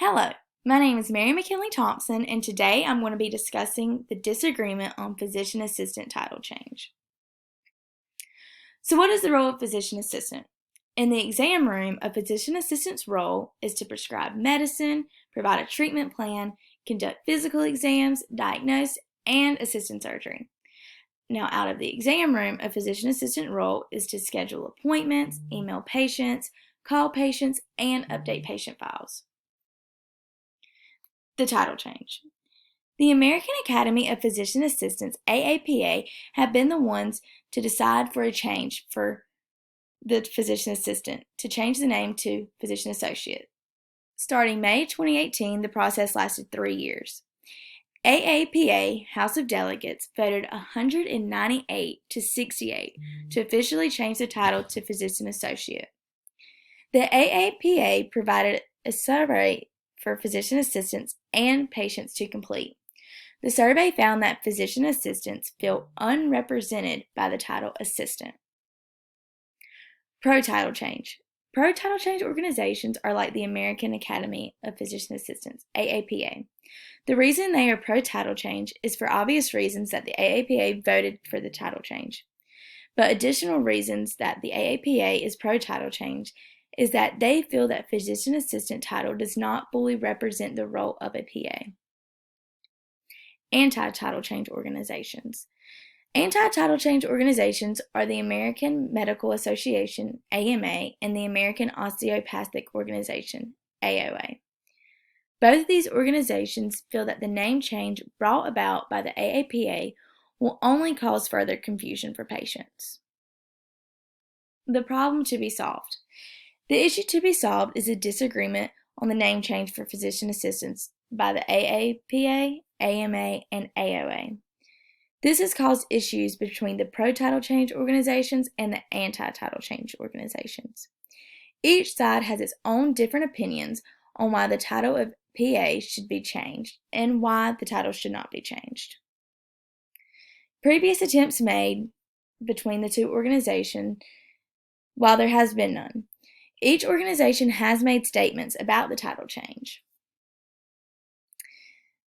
Hello, my name is Mary McKinley Thompson, and today I'm going to be discussing the disagreement on physician assistant title change. So what is the role of physician assistant? In the exam room, a physician assistant's role is to prescribe medicine, provide a treatment plan, conduct physical exams, diagnose, and assist in surgery. Now, out of the exam room, a physician assistant role is to schedule appointments, email patients, call patients, and update patient files. The title change. The American Academy of Physician Assistants, AAPA, have been the ones to decide for a change for the physician assistant to change the name to physician associate. Starting May 2018, the process lasted 3 years. AAPA House of Delegates voted 198 to 68 to officially change the title to physician associate. The AAPA provided a survey for physician assistants and patients to complete. The survey found that physician assistants feel unrepresented by the title assistant. Pro-title change. Pro-title change organizations are like the American Academy of Physician Assistants, AAPA. The reason they are pro-title change is for obvious reasons that the AAPA voted for the title change. But additional reasons that the AAPA is pro-title change is that they feel that physician assistant title does not fully represent the role of a PA. Anti-title change organizations. Anti-title change organizations are the American Medical Association, AMA, and the American Osteopathic Organization, AOA. Both of these organizations feel that the name change brought about by the AAPA will only cause further confusion for patients. The problem to be solved. The issue to be solved is a disagreement on the name change for physician assistants by the AAPA, AMA, and AOA. This has caused issues between the pro-title change organizations and the anti-title change organizations. Each side has its own different opinions on why the title of PA should be changed and why the title should not be changed. Previous attempts made between the two organizations, while there has been none. Each organization has made statements about the title change.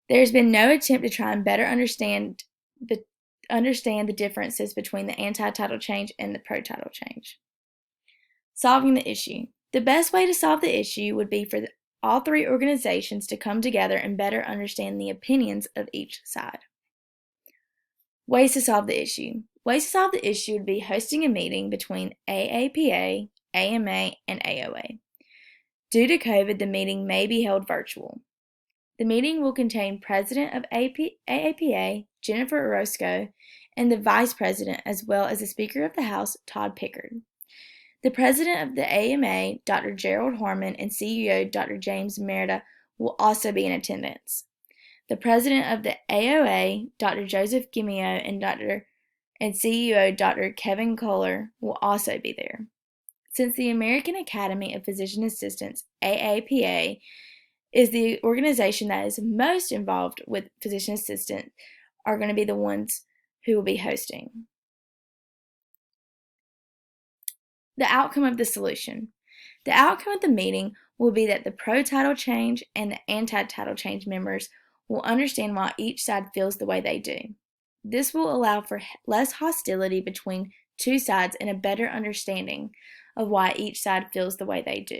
There has been no attempt to try and better understand the differences between the anti-title change and the pro-title change. Solving the issue. The best way to solve the issue would be for all three organizations to come together and better understand the opinions of each side. Ways to solve the issue. Ways to solve the issue would be hosting a meeting between AAPA, AMA, and AOA. Due to COVID, the meeting may be held virtual. The meeting will contain President of AAPA, Jennifer Orozco, and the Vice President, as well as the Speaker of the House, Todd Pickard. The President of the AMA, Dr. Gerald Harmon, and CEO, Dr. James Merida, will also be in attendance. The President of the AOA, Dr. Joseph Gimio, and CEO, Dr. Kevin Kohler, will also be there. Since the American Academy of Physician Assistants, AAPA, is the organization that is most involved with physician assistants, are going to be the ones who will be hosting. The outcome of the solution. The outcome of the meeting will be that the pro-title change and the anti-title change members will understand why each side feels the way they do. This will allow for less hostility between two sides and a better understanding of why each side feels the way they do.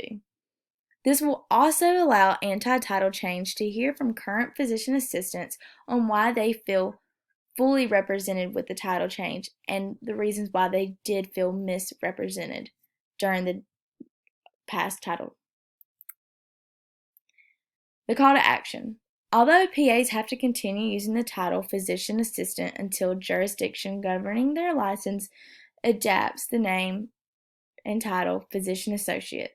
This will also allow anti-title change to hear from current physician assistants on why they feel fully represented with the title change and the reasons why they did feel misrepresented during the past title. The call to action. Although PAs have to continue using the title physician assistant until jurisdiction governing their license adapts the name and title physician associate,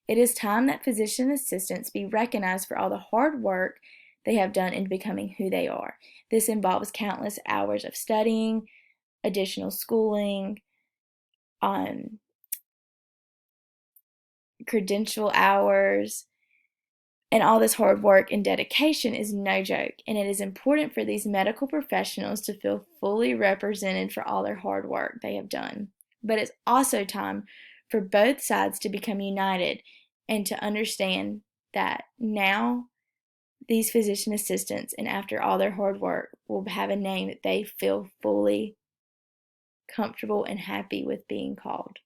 it is time that physician assistants be recognized for all the hard work they have done in becoming who they are. This involves countless hours of studying, additional schooling, credential hours, and all this hard work and dedication is no joke, and it is important for these medical professionals to feel fully represented for all their hard work they have done. But it's also time for both sides to become united and to understand that now these physician assistants, and after all their hard work, will have a name that they feel fully comfortable and happy with being called.